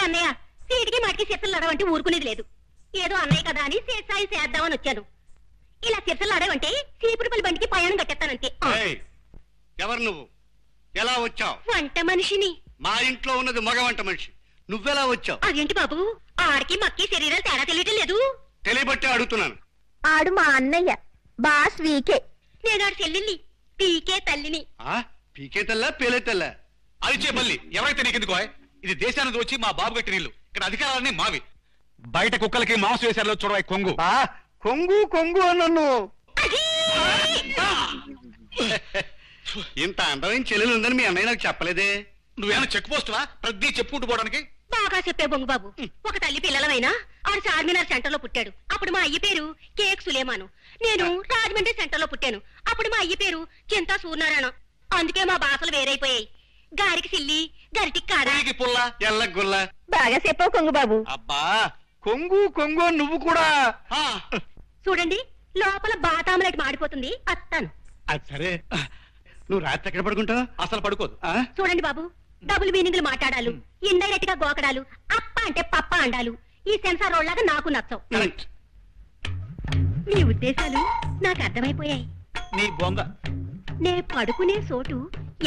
అన్నయ్య సీటికి మాటికి చిత్తలాడవంటే ఊరుకునేది లేదు. ఏదో అన్నయ్య కదా అని సేసాయి చేద్దామని వచ్చాను. ఇలా చిత్తలాడవంటే చీపురుపల్లి బండికి ప్రయాణం కట్టేస్తానంతే. ఎవరు నువ్వు? ఎలా వచ్చావు? వంట మనిషిని. మా ఇంట్లో ఉన్నది మగ వంట మనిషి, నువ్వెలా వచ్చావు? అదేంటి బాబు, ఆడికి మక్కి శరీరాలు తేడా తెలియటం లేదు. తెలియబట్టే అడుగుతున్నాను. ఆడు మా అన్నయ్య బాస్ వీకే, నేను ఆడు చెల్లెల్ని పీకే తల్లిని. పీకే తెల్ల పేలే తెల్ల అరిచేపల్లి ఎవరైతే నీకెందుకో? ఇది దేశానికి వచ్చి మా బాబు గట్టి నీళ్లు, ఇక్కడ అధికారాలన్నీ మావి. బయట కుక్కలకి మాంసం వేసారో చూడవా కొంగు. కొంగు కొంగు అన్నను. ఇంత అందమైన చెల్లెలు ఉందని మీ అన్నయ్య నాకు చెప్పలేదే. నువ్వేమైనా చెక్ పోస్టువా ప్రతి చెప్పుకుంటూ పోవడానికి? బాగా చెప్పే బొంగు బాబు. ఒక తల్లి పిల్లలమైనా ఆడు చార్మినార్ సెంటర్ లో పుట్టాడు. అప్పుడు మా అయ్య పేరు కేక్ సులేమాను. నేను రాజమండ్రి సెంటర్ లో పుట్టాను. అప్పుడు మా అయ్య పేరు చింతా సూర్యనారాయణ. అందుకే మా భాషలు వేరైపోయాయి. గారికి సిల్లి, గరిటికి కాడ, పుల్ల, ఎల్ల గుల్ల. బాగా చెప్పావు కొంగు బాబు. అబ్బా కొంగు కొంగు నువ్వు కూడా. చూడండి, లోపల బాతాంలెట్ మాడిపోతుంది. అత్తాను. అది సరే, నువ్వు రాత్రి ఎక్కడ పడుకుంటావు? అసలు పడుకోదు. చూడండి బాబు, డబుల్ మీనింగ్లు మాట్లాడాలు, ఇండైరెక్ట్ గా గోకడాలు, అప్ప అంటే పప్ప అండాలు ఈ సెన్సార్ రోడ్లాగా నాకు నచ్చవు. నీ ఉద్దేశాలు నాకు అర్థమైపోయాయి. నీ బొంద. నే పడుకునే చోటు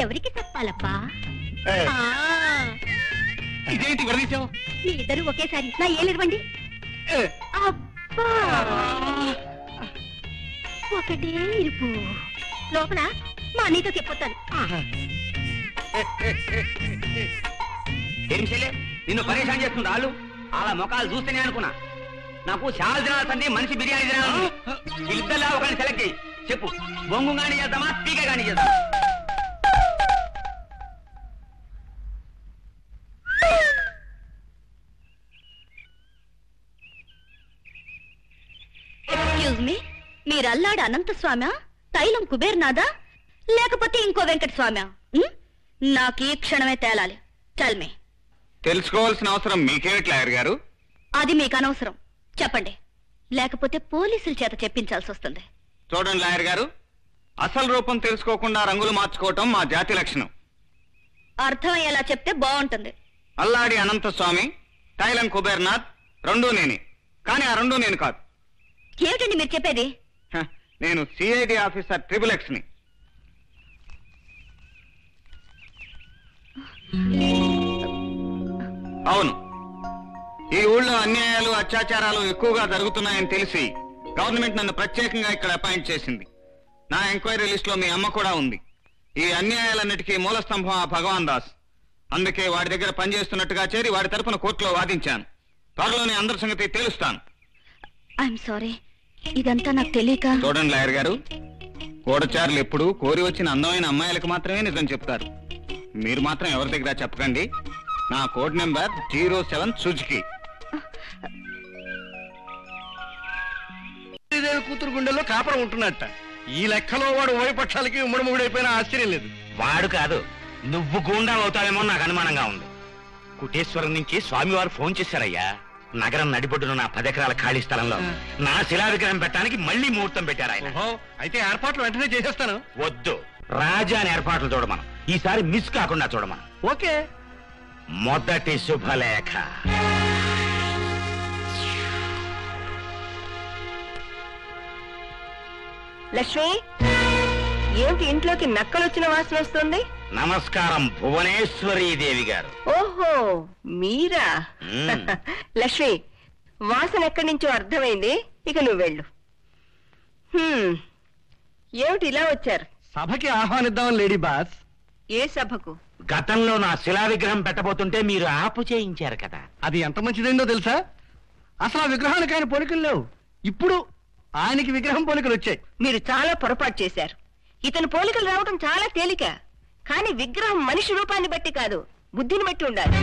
ఎవరికి చెప్పాలబ్బా? ఇదేంటి విడదీశావు? మీ ఇద్దరు ఒకేసారి నా ఏలివ్వండి. అబ్బా, ఒకటే ఇరుపు. లోపల మా అన్నయ్యతో చెప్పొస్తాను. ఏం చెల్లె, నిన్ను పరేషాన్ చేస్తుంది వాళ్ళు. అలా ముఖాలు చూస్తేనే అనుకున్నా. నాకు చాలా దినాల సంది మనిషి బిర్యానీ తినాలి. ఇద్దరులా ఒకరిని సెలెక్ట్ చేయి. చెప్పు, బొంగు గాని చేద్దామా, పీక గాని చేద్దామా? ఎక్స్క్యూజ్ మీ, మీరల్లాడు అనంత స్వామి, తైలం కుబేర్నాథా, లేకపోతే ఇంకో వెంకట స్వామి? నాకు ఈ క్షణమే తేలాలి. Tell me. తెలుసుకోవాల్సిన అవసరం మీకేమిటి లాయర్ గారు? అది మీకు అనవసరం. చెప్పండి, లేకపోతే పోలీసుల చేత చెప్పించాల్సి వస్తుంది. చూడండి లాయర్ గారు, అసలు రూపం తెలుసుకోకుండా రంగులు మార్చుకోవటం మా జాతి లక్షణం. అర్థమయ్యేలా చెప్తే బాగుంటుంది. అల్లాడి అనంత స్వామి, తైలం కుబేర్నాథ్ రెండూ నేనే, కానీ ఆ రెండూ నేను కాదు. ఏమిటండి మీరు చెప్పేది? నేను సిఐడి ఆఫీసర్ ట్రిపుల్ ఎక్స్ ని. అవును, ఈ ఊళ్ళో అన్యాయాలు అత్యాచారాలు ఎక్కువగా జరుగుతున్నాయని తెలిసి గవర్నమెంట్ నన్ను ప్రత్యేకంగా ఇక్కడ అపాయింట్ చేసింది. నా ఎంక్వైరీ లిస్ట్ లో మీ అమ్మ కూడా ఉంది. ఈ అన్యాయాలన్నిటికీ మూల స్తంభం ఆ భగవాన్ దాస్. అందుకే వాడి దగ్గర పనిచేస్తున్నట్టుగా చేరి వాడి తరపున కోర్టులో వాదించాను. త్వరలోనే అందరి సంగతి తెలుస్తాను. ఐఎమ్ సారీ, ఇదంతా నాకు తెలియక. చూడండి లాయర్ గారు, గూఢచారులు ఎప్పుడు కోరి వచ్చిన అందమైన అమ్మాయిలకు మాత్రమే నిజం చెప్తారు. మీరు మాత్రం ఎవరి దగ్గర చెప్పకండి. నా కోడ్ నెంబర్ 07 సుజుకి. కూతురు గుండెల్లో కాపురం ఉంటున్నట్ట. ఈ లెక్కలో వాడు ఉభయపక్షాలకి ఉమ్మడిముగుడైపోయినా ఆశ్చర్యం లేదు. వాడు కాదు, నువ్వు గూండా అవుతావేమో నాకు అనుమానంగా ఉంది. కుటేశ్వరం నుంచి స్వామివారు ఫోన్ చేశారయ్యా. నగరం నడిబొడ్డున నా 10 ఎకరాల ఖాళీ స్థలంలో నా శిలా విగ్రహం పెట్టడానికి మళ్లీ ముహూర్తం పెట్టారు ఆయన. అయితే ఏర్పాట్లు వెంటనే చేసేస్తాను. వద్దు, రాజాని ఏర్పాట్లు చూడమను. ఈసారి మిస్ కాకుండా చూడమను. ఓకే. మొదటి శుభలేఖ. లక్ష్మి, ఏమిటి ఇంట్లోకి నక్కలొచ్చిన వాసన వస్తుంది? నమస్కారం భువనేశ్వరీ దేవి గారు. ఓహో, మీరా? లక్ష్మి, వాసన ఎక్కడి నుంచో అర్థమైంది. ఇక నువ్వు వెళ్ళు. ఏమిటి ఇలా వచ్చారు? సభకి ఆహ్వానిద్దామని లేడీ బాస్. ఏ సభకు? గతంలో నా శిలా విగ్రహం పెట్టబోతుంటే మీరు ఆపు చేయించారు కదా. అది ఎంత మంచిదైందో తెలుసా? అసలు ఆ విగ్రహానికి ఆయన పోలికలు లేవు. ఇప్పుడు ఆయనకి విగ్రహం పోలికలు వచ్చాయి. మీరు చాలా పొరపాటు చేశారు. ఇతని పోలికలు రావడం చాలా తేలిక. కానీ విగ్రహం మనిషి రూపాన్ని బట్టి కాదు, బుద్ధిని బట్టి ఉండాలి.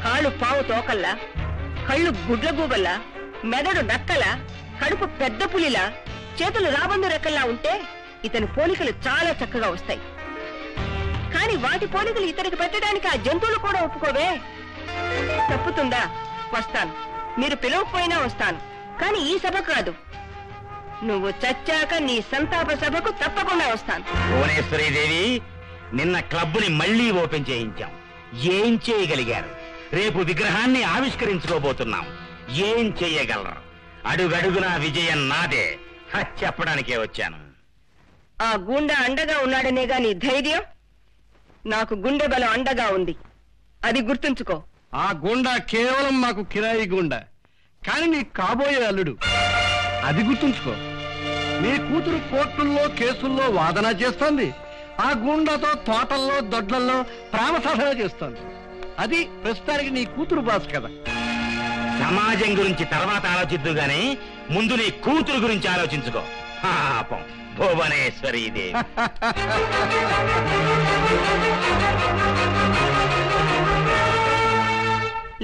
కాళ్ళు పావు తోకల్లా, కళ్ళు గుడ్ల గూబల్లా, మెదడు నక్కలా, కడుపు పెద్ద పులిలా, చేతులు రాబందు రెక్కల్లా ఉంటే ఇతని పోలికలు చాలా చక్కగా వస్తాయి. కానీ వాటి పోలికలు ఇతనికి పెట్టడానికి ఆ జంతువులు కూడా ఒప్పుకోవే. తప్పుతుందా? వస్తాను. మీరు పిలవకపోయినా వస్తాను. కానీ ఈ సభ కాదు. నువ్వు చచ్చాక నీ సంతాప సభకు తప్పకుండా వస్తాను. భువనేశ్వరీ దేవి, నిన్న క్లబ్ ని మళ్లీ ఓపెన్ చేయించాం. ఏం చేయగలిగారు? రేపు విగ్రహాన్ని ఆవిష్కరించుకోబోతున్నాం. ఏం చెయ్యగలరు? అడుగడుగునా విజయం నాదే చెప్పడానికే వచ్చాను. ఆ గూండా అండగా ఉన్నాడనేగా నీ ధైర్యం? నాకు గుండె బలం అండగా ఉంది, అది గుర్తుంచుకో. ఆ గుండా కేవలం మాకు కిరాయి గుండా, కానీ నీ కాబోయే అల్లుడు, అది గుర్తుంచుకో. నీ కూతురు కోర్టుల్లో కేసుల్లో వాదన చేస్తోంది, ఆ గుండాతో తోటల్లో దొడ్లల్లో ప్రేమ సాధన చేస్తోంది. అది ప్రస్తుతానికి నీ కూతురు బాస్ కదా. సమాజం గురించి తర్వాత ఆలోచిద్దు గాని ముందు నీ కూతురు గురించి ఆలోచించుకో. పాపం భువనేశ్వరి దేవి.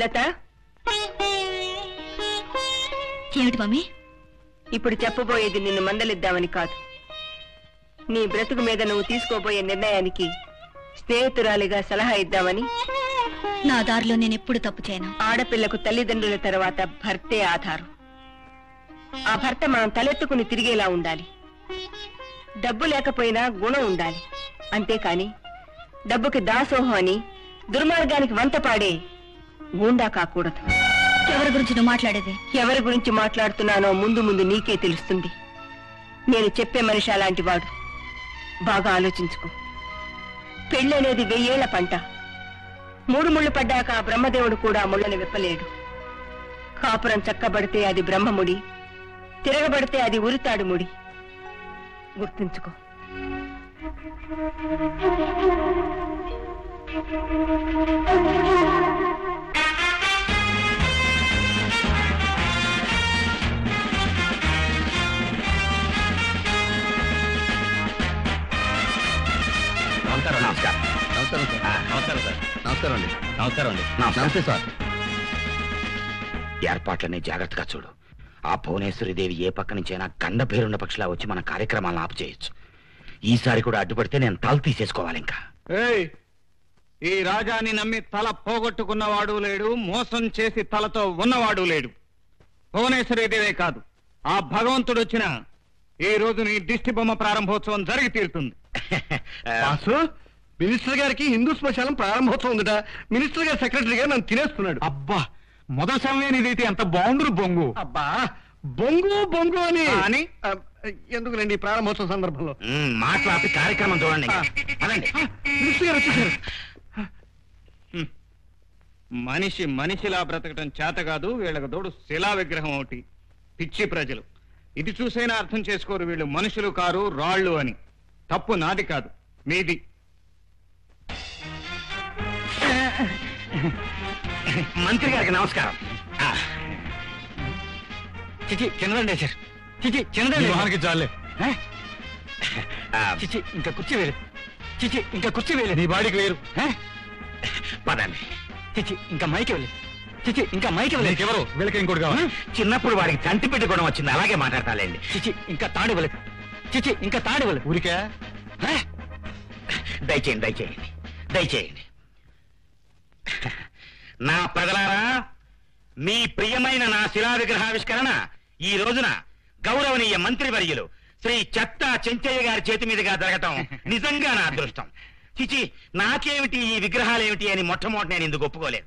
లత, ఏమిటి మమ్మీ? ఇప్పుడు చెప్పబోయేది నిన్ను మందలిద్దామని కాదు. నీ బ్రతుకు మీద నువ్వు తీసుకోబోయే నిర్ణయానికి స్నేహితురాలిగా సలహా ఇద్దామని. నా దారిలో నేను ఎప్పుడు తప్పు చేయను. ఆడపిల్లకు తల్లిదండ్రుల తర్వాత భర్తే ఆధారం. ఆ భర్త మనం తలెత్తుకుని తిరిగేలా ఉండాలి. డబ్బు లేకపోయినా గుణం ఉండాలి. అంతేకాని డబ్బుకి దాసోహం అని దుర్మార్గానికి వంతపాడే గూండా కాకూడదు. ఎవరి గురించి నువ్వు మాట్లాడేది? ఎవరి గురించి మాట్లాడుతున్నానో ముందు ముందు నీకే తెలుస్తుంది. నేను చెప్పే మనిషి అలాంటి వాడు. బాగా ఆలోచించుకో. పెళ్ళనేది 1000 ఏళ్ల పంట. 3 ముళ్ళు పడ్డాక ఆ బ్రహ్మదేవుడు కూడా ముళ్ళని విప్పలేడు. కాపురం చక్కబడితే అది బ్రహ్మముడి, తిరగబడితే అది ఉరితాడు ముడి. గుర్తుంచుకో. నమస్కారం. నమస్కారం సార్. నమస్కారం సార్. నమస్కారం అండి. నమస్కారం అండి. నమస్తే సార్. ఏర్పాట్లన్నీ జాగ్రత్తగా చూడు. ఆ భువనేశ్వరి దేవి ఏ పక్క నుంచైనా గండ పేరున్న పక్షిలా వచ్చి మన కార్యక్రమాలను ఆపు చేయొచ్చు. ఈసారి కూడా అడ్డుపడితే నేను తల తీసేసుకోవాలి. ఇంకా ఏయ్, ఈ రాజాని నమ్మి తల పోగొట్టుకున్నవాడు లేడు, మోసం చేసి తలతో ఉన్నవాడు లేడు. భువనేశ్వరి దేవే కాదు, ఆ భగవంతుడు వచ్చిన ఈ రోజు నీ దిష్టి బొమ్మ ప్రారంభోత్సవం జరిగి తీరుతుంది. బాసు, మినిస్టర్ గారికి హిందూ శ్మశానం ప్రారంభోత్సవం ఉందట. మినిస్టర్ గారి సెక్రటరీ గారు నన్ను తినేస్తున్నాడు. అబ్బా, మొదటి సమయం ఇదైతే ఎంత బాగుండు బొంగు. అబ్బా, బొంగు బొంగు అని అని ఎందుకులేండి ఈ ప్రారంభోత్సవం సందర్భంలో. మాట్లాడి కార్యక్రమం చూడండి. అలాండి మినిస్టర్ గారు వచ్చేసారు. మనిషి మనిషిలా బ్రతకటం చేత కాదు, వీళ్ళకి తోడు శిలా విగ్రహం ఒకటి. పిచ్చి ప్రజలు ఇది చూసైనా అర్థం చేసుకోరు. వీళ్ళు మనుషులు కారు, రాళ్ళు అని. తప్పు నాది కాదు, మీది. మంత్రి గారికి నమస్కారం. చిచి చిన్నదండి సార్. చిచి చిన్నదండి. చాలే. చిచి ఇంకా కుర్చీ వేరు. చిచి ఇంకా కుర్చీ వేయలేదు. నీ బాడీకి వేరు. పదండి. చిచి ఇంకా మైకి వెళ్ళలేదు. చిచి ఇంకా మైకి వెళ్ళలేదు. ఎవరు వీళ్ళకి ఇంకోటి కావాలి. చిన్నప్పుడు వాడికి తంటి పెట్టి గుణం వచ్చింది, అలాగే మాట్లాడతాలేండి. చిచి ఇంకా తాడు ఇవ్వలేదు. చిచి ఇంకా తాడు ఇవ్వలేదు. ఊరికే దయచేయండి దయచేయండి దయచేయండి. నా ప్రజలారా, మీ ప్రియమైన నా శిలా విగ్రహావిష్కరణ ఈ రోజున గౌరవనీయ మంత్రివర్యులు శ్రీ చెత్తా చెంచయ్య గారి చేతి మీదుగా జరగటం నిజంగా నా అదృష్టం. చిచి, నాకేమిటి ఈ విగ్రహాలేమిటి అని మొట్టమొదటి నేను ఇందుకు ఒప్పుకోలేదు.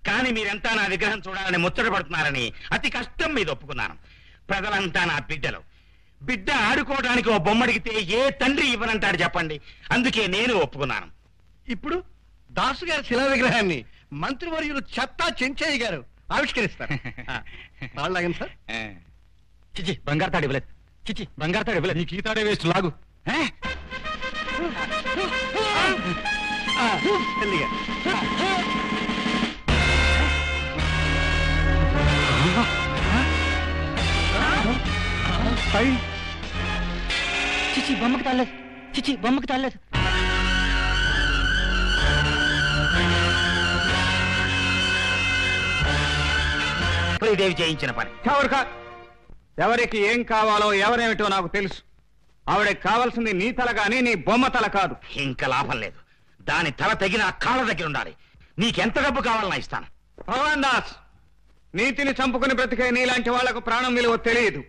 కానీ మీరంతా నా విగ్రహం చూడాలని ముచ్చట పడుతున్నారని అతి కష్టం మీద ఒప్పుకున్నాను. ప్రజలంతా నా బిడ్డలు. బిడ్డ ఆడుకోవడానికి ఓ బొమ్మడిగితే ఏ తండ్రి ఇవ్వనంటాడు చెప్పండి. అందుకే నేను ఒప్పుకున్నాను. ఇప్పుడు దాసు గారి శిలా విగ్రహాన్ని మంత్రివర్యులు చెత్తా చెంచయ్య గారు ఆవిష్కరిస్తారు. తాళ్ళాగండి సార్. చిచి బంగారు తాడు ఇవ్వలేదు. చిచి బంగారు తాడు ఇవ్వలేదు. నీకు ఈ తాడే వేస్ట్, లాగు. మెల్లిగా. చిచి బొమ్మకి తాలేదు. చిచి బొమ్మకి తాలేదు. దేవి చేయించిన పని. ఎవరికి ఏం కావాలో ఎవరేమిటో నాకు తెలుసు. ఆవిడకి కావాల్సింది నీ తల గాని నీ బొమ్మ తల కాదు. ఇంకా లాభం లేదు. దాని తల తగిన కాళ్ళ దగ్గర ఉండాలి. నీకెంత డబ్బు కావాలన్నా ఇస్తాను. భగవాన్ దాస్, నీతిని చంపుకుని బ్రతికే నీలాంటి వాళ్లకు ప్రాణం విలువ తెలియదు.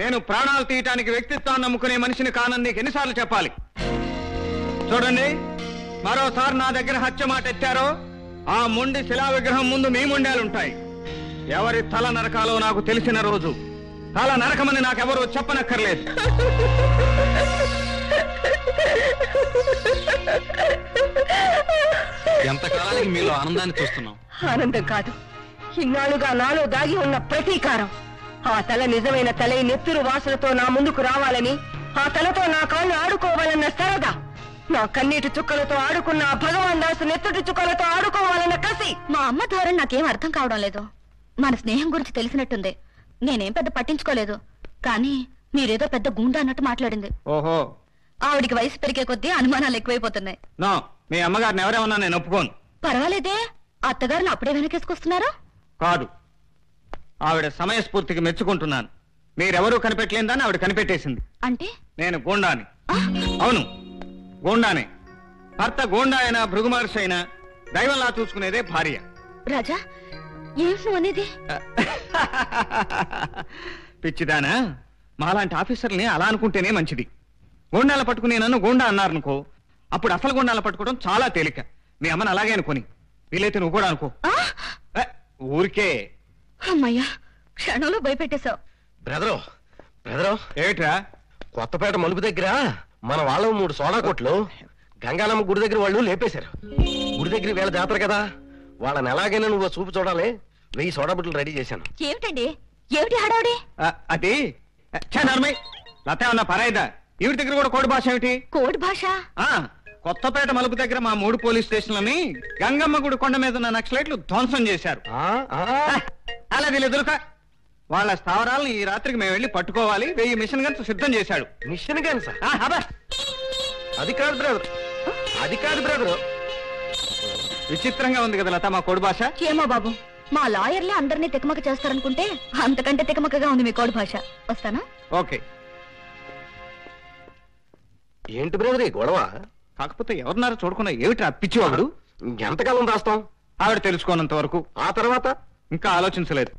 నేను ప్రాణాలు తీయటానికి వ్యక్తిత్వాన్ని నమ్ముకునే మనిషిని కానని నీకు ఎన్నిసార్లు చెప్పాలి? చూడండి, మరోసారి నా దగ్గర హత్య మాట ఎత్తారో ఆ మొండి శిలా విగ్రహం ముందు మీ మొండాలుంటాయి. ఎవరి తల నరకాలో నాకు తెలిసిన రోజు తల నరకమని నాకెవరూ చెప్పనక్కర్లేదు. ఎంతకాలానికి మీలో ఆనందాన్ని చూస్తున్నాం. ఆనందం కాదు, ఇన్నాళ్ళుగా నాలో దాగి ఉన్న ప్రతీకారం. ఆ తల నిజమైన తలై నెత్తురు వాసనతో నా ముందుకు రావాలని, ఆ తలతో నా కాళ్ళు ఆడుకోవాలన్న సరదా, నా కన్నీటి చుక్కలతో ఆడుకున్న ఆ భగవాన్ దాసు నెత్తుటి చుక్కలతో ఆడుకోవాలన్న కసి. మా అమ్మ ధోరణి నాకేం అర్థం కావడం లేదు. మన స్నేహం గురించి తెలిసినట్టుంది. నేనేం పెద్ద పట్టించుకోలేదు, కానీ మీరేదో పెద్ద గూండా అన్నట్టు మాట్లాడింది. ఓహో, ఆవిడికి వయసు పెరిగే కొద్దీ అనుమానాలు ఎక్కువైపోతున్నాయి. నో, మీ అమ్మగారిని ఎవరేమన్నా నేను ఒప్పుకోను. పర్వాలేదే, అత్తగారిని అప్పుడే వెనకేసుకొస్తున్నారా? కాదు, ఆవిడ సమయస్ఫూర్తికి మెచ్చుకుంటున్నాను. మీరెవరూ కనిపెట్టలేదని ఆవిడ కనిపెట్టేసింది. అంటే నేను గూండాని. ఆ, అవును, గూండానే. భర్త గూండా అయినా భృగు మహర్షి అయినా దైవంలా చూసుకునేదే భార్య. రాజా, ఏమిటి నువ్వు అనేది? పిచ్చిదానా, మాలాంటి ఆఫీసర్ని అలా అనుకుంటేనే మంచిది. గూండాలు పట్టుకుని నన్ను గూండా అన్నారనుకో, అప్పుడు అసలు గూండాలు పట్టుకోవడం చాలా తేలిక. మీ అమ్మని అలాగే అనుకోని, వీలైతే నువ్వు కూడా అనుకో. ఆ, ఊరికే. అమ్మయ్యా, క్షణంలో భయపెట్టేశావు. బ్రదరు బ్రదరు, ఏమిట్రా? కొత్తపేట మలుపు దగ్గర మన వాళ్ళ 3 సోడా కొట్లు గంగానమ్మ గుడి దగ్గర వాళ్ళు లేపేశారు. గుడి దగ్గర వీళ్ళ జాతర కదా, వాళ్ళని ఎలాగైనా నువ్వు చూపు చూడాలి. 1000 సోడా బుట్టలు రెడీ చేశాను. ఏమిటండి, ఏమిటి హడావుడి? అది లత ఉన్న పరాయిదా, ఈవిడి దగ్గర కూడా కోడి భాష ఏమిటి? కోడి భాష? కొత్తపేట మలుపు దగ్గర మా 3 పోలీస్ స్టేషన్లని గంగమ్మ గుడి కొండ మీద ఉన్న నక్సలైట్లు ధ్వంసం చేశారు. అలా వీళ్ళు ఎదురుక వాళ్ళ స్థావరాలను ఈ రాత్రికి మేము వెళ్ళి పట్టుకోవాలి. 1000 మిషన్ గన్స్ సిద్ధం చేశాడు. Machine guns? అది కాదు బ్రదర్, అది కాదు బ్రదర్. విచిత్రంగా ఉంది కదా లత మా కోడి భాష. ఏమో బాబు, మా లాయర్లే అందరినీ తికమక చేస్తారనుకుంటే అంతకంటే తికమకగా ఉంది మీ కోడి భాష. వస్తానా? ఓకే. ఏంటి బ్రదర్ ఈ గొడవ? కాకపోతే ఎవరున్నారో చూడకుండా ఏమిటి పిచ్చివాడు? ఎంతకాలం రాస్తాం? ఆవిడ తెలుసుకోనంత వరకు. ఆ తర్వాత ఇంకా ఆలోచించలేదు.